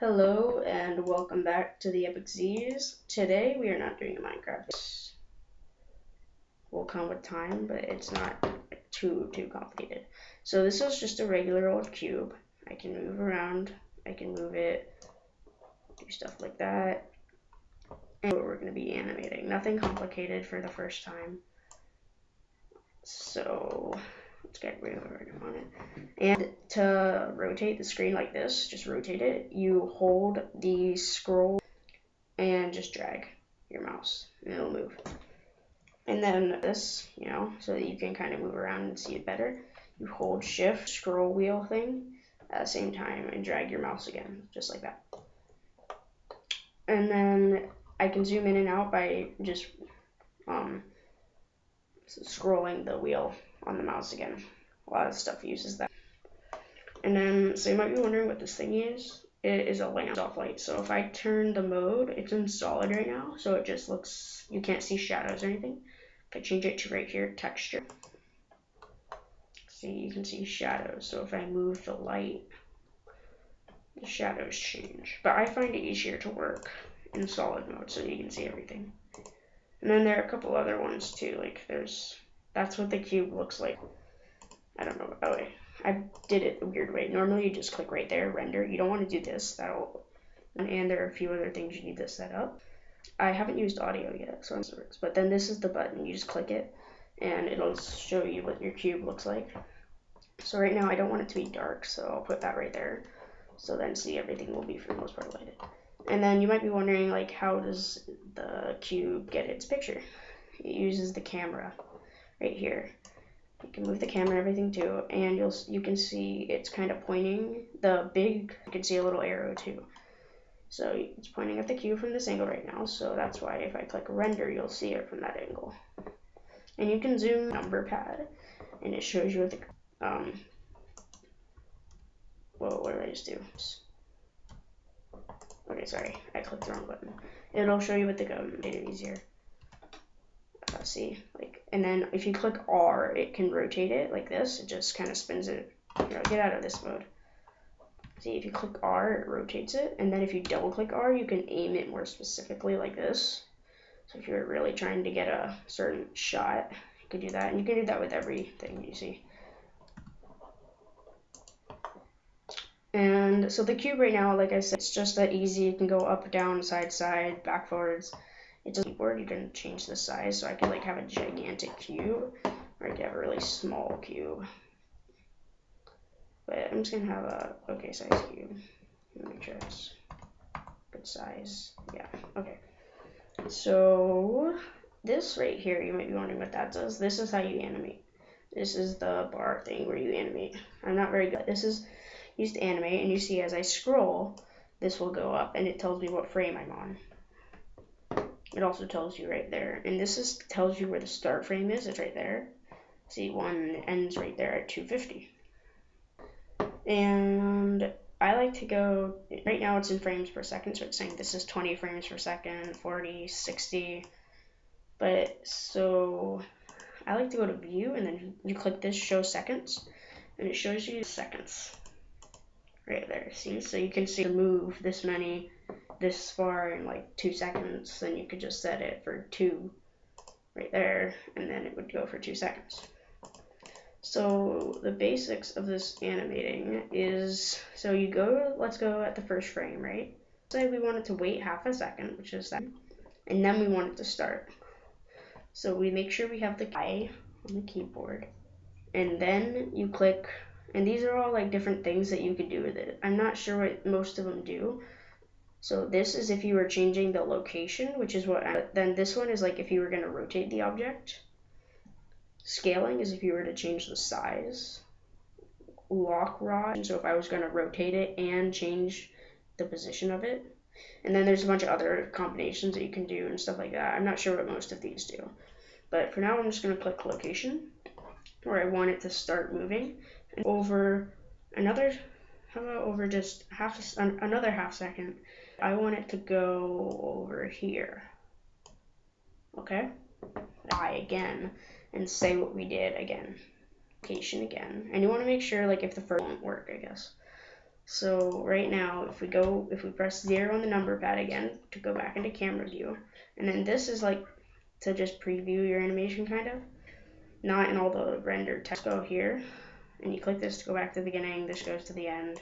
Hello and welcome back to the Epic Z's. Today we are not doing a Minecraft. It will come with time, but it's not too complicated. So this is just a regular old cube. I can move around, I can move it, do stuff like that. And what we're going to be animating. Nothing complicated for the first time. So let's get rid of it on it. And to rotate the screen like this, just rotate it, you hold the scroll and just drag your mouse and it'll move. And then this, so that you can kind of move around and see it better, you hold shift scroll wheel thing at the same time and drag your mouse again, just like that. And then I can zoom in and out by just scrolling the wheel on the mouse again. A lot of stuff uses that. And then, so you might be wondering what this thing is. It is a lamp soft light. So if I turn the mode, it's in solid right now, so it just looks, you can't see shadows or anything. If I change it to right here, texture, see, you can see shadows. So if I move the light, the shadows change. But I find it easier to work in solid mode so you can see everything. And then there are a couple other ones too, like that's what the cube looks like. I don't know, oh wait, I did it a weird way. Normally you just click right there, render. You don't want to do this, and there are a few other things you need to set up. I haven't used audio yet, so it works. But then this is the button, you just click it, and it'll show you what your cube looks like. So right now I don't want it to be dark, so I'll put that right there. So then see, everything will be for the most part lighted. And then you might be wondering, like, how does the cube get its picture? It uses the camera right here. You can move the camera and everything too, and you can see it's kind of pointing. You can see a little arrow too. So it's pointing at the cube from this angle right now, so that's why if I click render, you'll see it from that angle. And you can zoom number pad, and it shows you what the, whoa, what did I just do? Okay, sorry, I clicked the wrong button. It'll show you what the made it easier. See, like, and then if you click R, it can rotate it like this. It just kind of spins it. Get out of this mode. See, if you click R, it rotates it, and then if you double click R, you can aim it more specifically like this. So if you're really trying to get a certain shot, you can do that, and you can do that with everything you see. And so the cube right now, like I said, it's just that easy. It can go up, down, side, back, forwards. It's a keyboard. You can change the size, so I could like have a gigantic cube, or I could have a really small cube. But I'm just gonna have a okay size cube. Make sure it's good size. Yeah, okay. So this right here, you might be wondering what that does. This is how you animate. This is the bar thing where you animate. I'm not very good. This is used to animate, and you see as I scroll, this will go up, and it tells me what frame I'm on. It also tells you right there, and this tells you where the start frame is. It's right there. See, one ends right there at 250. And I like to go, right now it's in frames per second, so it's saying this is 20 frames per second, 40, 60. But so I like to go to view, and then you click this show seconds, and it shows you seconds right there. See, so you can see to move this far in like 2 seconds. Then you could just set it for 2 right there, and then it would go for 2 seconds. So the basics of this animating is, so let's go at the first frame, right? Say we want it to wait half a second, which is that, and then we want it to start. So we make sure we have the I on the keyboard, and then you click, and these are all like different things that you could do with it. I'm not sure what most of them do. So this is if you were changing the location, which is then this one is like if you were gonna rotate the object. Scaling is if you were to change the size. Lock rod, so if I was going to rotate it and change the position of it. And then there's a bunch of other combinations that you can do and stuff like that. I'm not sure what most of these do. But for now, I'm just going to click location, where I want it to start moving. And over another, just another half second, I want it to go over here. Okay? I again. And say what we did again. Location again. And you want to make sure, like, if the first won't work, I guess. So right now, if we press 0 on the number pad again to go back into camera view, and then this is like to just preview your animation kind of, not in all the rendered text. Go here, and you click this to go back to the beginning, this goes to the end.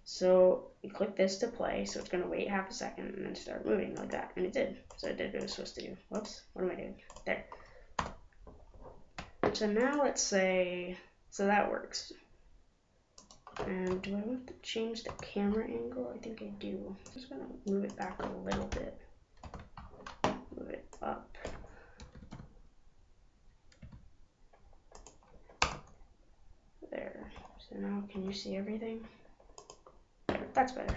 So you click this to play, so it's going to wait half a second and then start moving like that, and it did. So it did what it was supposed to do. Whoops, what am I doing? There. So now let's say, so that works. And do I want to change the camera angle? I think I do. I'm just going to move it back a little bit. Move it up. There. So now can you see everything? There, that's better.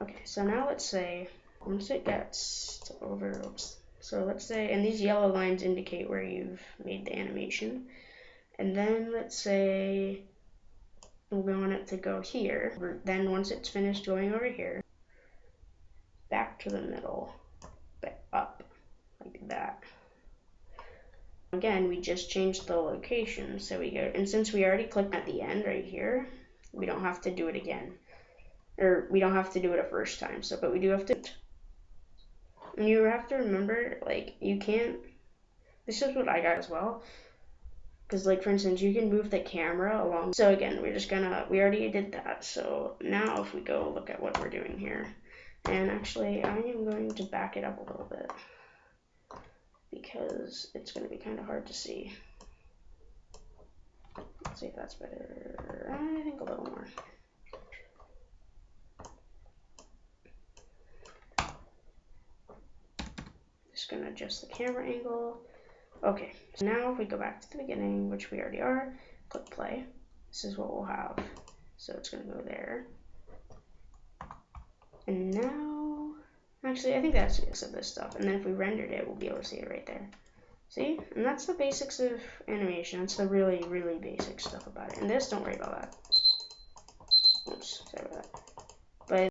Okay, so now let's say, once it gets to over, oops. So let's say, and these yellow lines indicate where you've made the animation. And then let's say we want it to go here. Then once it's finished going over here, back to the middle, back up, like that. Again, we just changed the location, so we go, and since we already clicked at the end right here, we don't have to do it again. Or we don't have to do it a first time, so, but we do have to. And you have to remember, like, you can't, this is what I got as well. Because, like, for instance, you can move the camera along. So again, we're just gonna, we already did that. So now if we go look at what we're doing here, and actually I am going to back it up a little bit because it's gonna be kind of hard to see. Let's see if that's better. I think a little more. Just gonna adjust the camera angle. Okay, so now if we go back to the beginning, which we already are, click play. This is what we'll have. So it's gonna go there. And now, actually, I think that's it of this stuff. And then if we rendered it, we'll be able to see it right there. See? And that's the basics of animation. That's the really, really basic stuff about it. And this, don't worry about that. Oops, sorry about that.